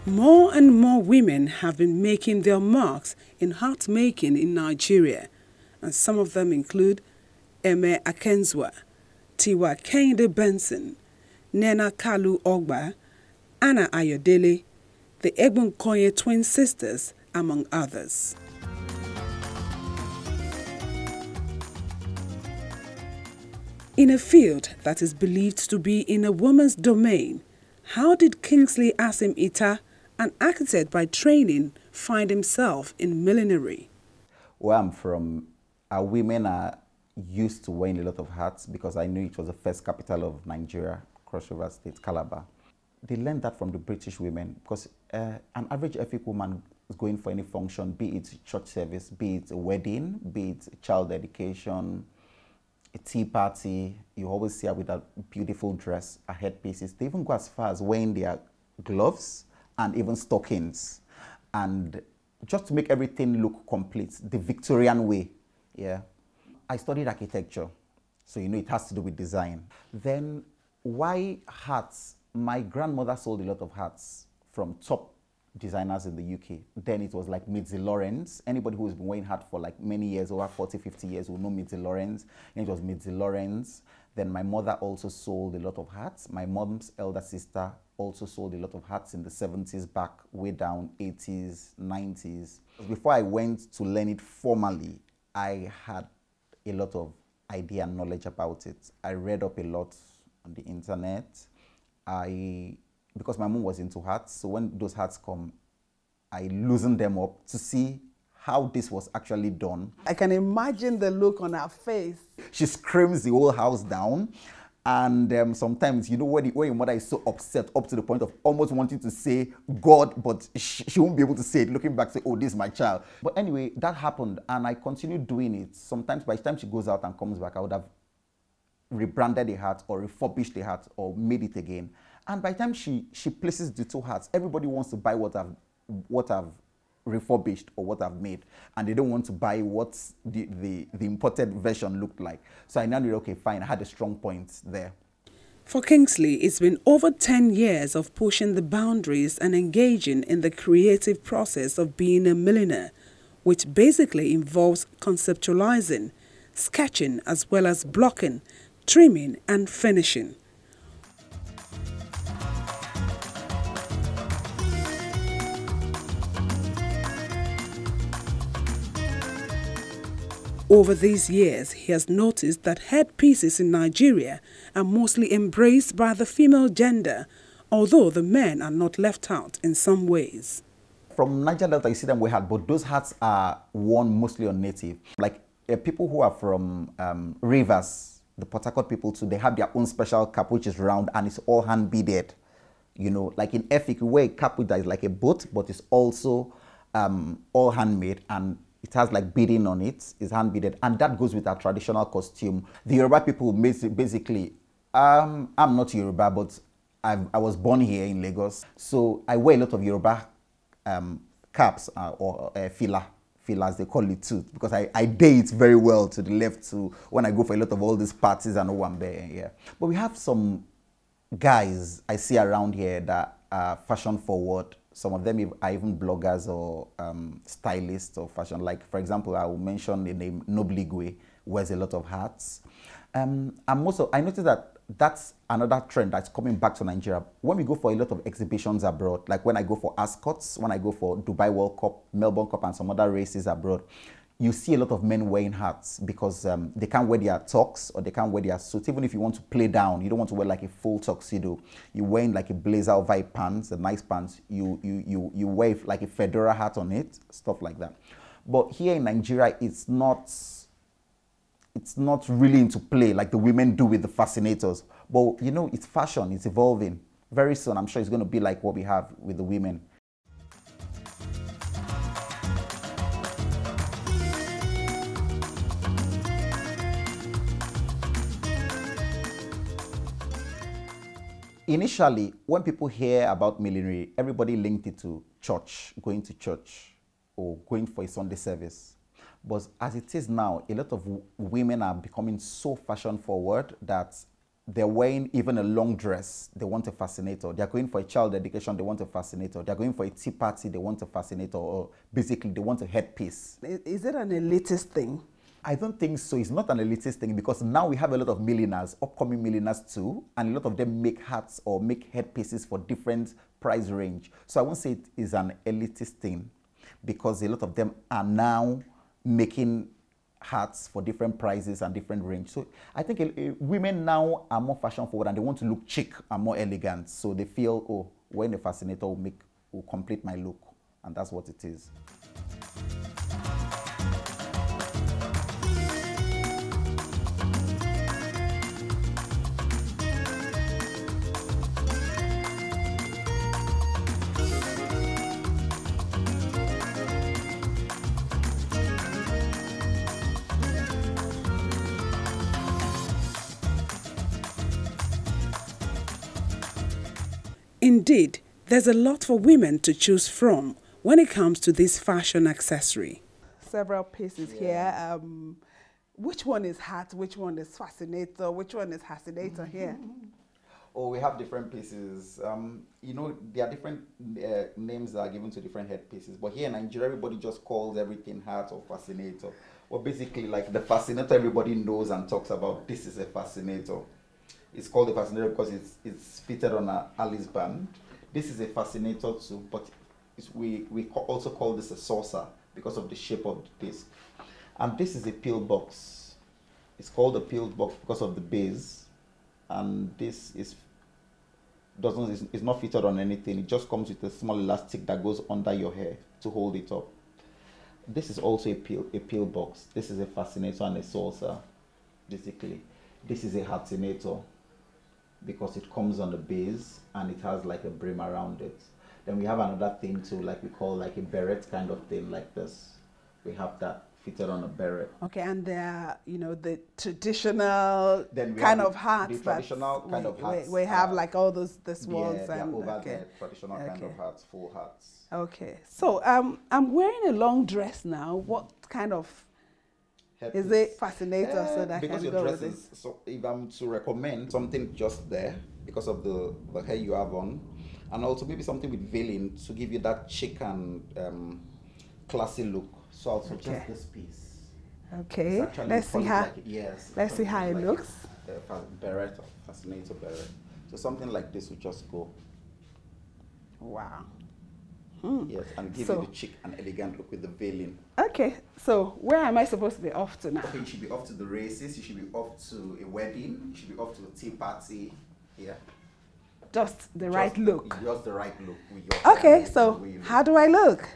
More and more women have been making their marks in hat making in Nigeria, and some of them include Eme Akenzwa, Tiwa Kende Benson, Nena Kalu Ogba, Anna Ayodele, the Egbunkoye twin sisters, among others. In a field that is believed to be in a woman's domain, how did Kingsley Asim Ita, an architect by training, find himself in millinery? Where I'm from, our women are used to wearing a lot of hats because I knew it was the first capital of Nigeria, Cross River State, Calabar. They learned that from the British women because an average Efik woman is going for any function, be it church service, be it a wedding, be it a child education, a tea party. You always see her with a beautiful dress, a headpieces. They even go as far as wearing their gloves and even stockings. And just to make everything look complete, the Victorian way, yeah. I studied architecture, so you know it has to do with design. Then why hats? My grandmother sold a lot of hats from top designers in the UK. Then it was like Mitzi Lawrence. Anybody who's been wearing hat for like many years, over 40, 50 years, will know Mitzi Lawrence. And it was Mitzi Lawrence. Then my mother also sold a lot of hats. My mom's elder sister also sold a lot of hats in the 70s, back way down, 80s, 90s. Before I went to learn it formally, I had a lot of idea and knowledge about it. I read up a lot on the internet. Because my mom was into hats, so when those hats come, I loosen them up to see how this was actually done. I can imagine the look on her face. She screams the whole house down. And sometimes, you know, when your mother is so upset up to the point of almost wanting to say God, but she won't be able to say it, looking back, say, oh, this is my child. But anyway, that happened, and I continued doing it. Sometimes by the time she goes out and comes back, I would have rebranded the hat or refurbished the hat or made it again. And by the time she places the two hats, everybody wants to buy what I've refurbished or what I've made, and they don't want to buy what the imported version looked like. So I now knew, okay, fine, I had a strong point there. For Kingsley, it's been over 10 years of pushing the boundaries and engaging in the creative process of being a milliner, which basically involves conceptualizing, sketching, as well as blocking, trimming and finishing. Over these years, he has noticed that headpieces in Nigeria are mostly embraced by the female gender, although the men are not left out in some ways. From Niger Delta, you see them wear hats, but those hats are worn mostly on native. Like people who are from Rivers, the Port Harcourt people too, they have their own special cap, which is round and it's all hand beaded. You know, like in Efik, you wear a cap that is like a boat, but it's also all handmade, and it has like beading on it, it's hand beaded, and that goes with our traditional costume. The Yoruba people basically, I'm not Yoruba, but I was born here in Lagos, so I wear a lot of Yoruba caps or fila as they call it too, because I date very well to the left too when I go for a lot of all these parties and Owambe, yeah. But we have some guys I see around here that are fashion forward. Some of them are even bloggers or stylists of fashion. Like, for example, I will mention the name Nobligwe, wears a lot of hats. And I noticed that that's another trend that's coming back to Nigeria. When we go for a lot of exhibitions abroad, like when I go for Ascots, when I go for Dubai World Cup, Melbourne Cup, and some other races abroad, you see a lot of men wearing hats because they can't wear their tux or they can't wear their suits. Even if you want to play down, you don't want to wear like a full tuxedo. You're wearing like a blazer over a pants, a nice pants. You wear like a fedora hat on it, stuff like that. But here in Nigeria, it's not really into play like the women do with the fascinators. But you know, it's fashion, it's evolving. Very soon, I'm sure it's going to be like what we have with the women. Initially, when people hear about millinery, everybody linked it to church, going to church or going for a Sunday service. But as it is now, a lot of women are becoming so fashion forward that they're wearing even a long dress, they want a fascinator. They're going for a child dedication, they want a fascinator. They're going for a tea party, they want a fascinator. Or basically, they want a headpiece. Is it an elitist thing? I don't think so. It's not an elitist thing because now we have a lot of milliners, upcoming milliners too, and a lot of them make hats or make headpieces for different price range. So I won't say it is an elitist thing because a lot of them are now making hats for different prices and different range. So I think women now are more fashion forward and they want to look chic and more elegant. So they feel, oh, wearing a fascinator will complete my look, and that's what it is. Indeed, there's a lot for women to choose from when it comes to this fashion accessory. Several pieces here. Which one is hat? Which one is fascinator? Which one is fascinator here? Oh, we have different pieces. You know, there are different names that are given to different headpieces. But here in Nigeria, everybody just calls everything hat or fascinator. Well, basically, like the fascinator everybody knows and talks about, this is a fascinator. It's called a fascinator because it's fitted on an Alice band. This is a fascinator too, but we also call this a saucer because of the shape of the disc. And this is a pill box. It's called a pill box because of the base. And this is not fitted on anything. It just comes with a small elastic that goes under your hair to hold it up. This is also a pill box. This is a fascinator and a saucer, basically. This is a hatinator because it comes on the base and it has like a brim around it. Then we have another thing too, like we call like a beret kind of thing like this. We have that fitted on a beret. Okay, and there, you know, the traditional kind of hats. The traditional kind of hats. We have like all those ones. Yeah, and over the traditional kind of hats, full hats. Okay, so I'm wearing a long dress now. What kind of headpiece. Is it fascinator so that because I can your go dress with is so if I'm to recommend something just there because of the hair you have on, and also maybe something with veiling to give you that chic and classy look. So I'll suggest this piece. Okay, let's see how. Let's see how it like looks. Beret, fascinator beret. So something like this will just go. Wow. Yes, and give you the chic and elegant look with the veiling. Okay, so where am I supposed to be off to now? Okay, you should be off to the races, you should be off to a wedding, you should be off to a tea party. Yeah. Just the right look. Just the right look with your Okay, so how do I look?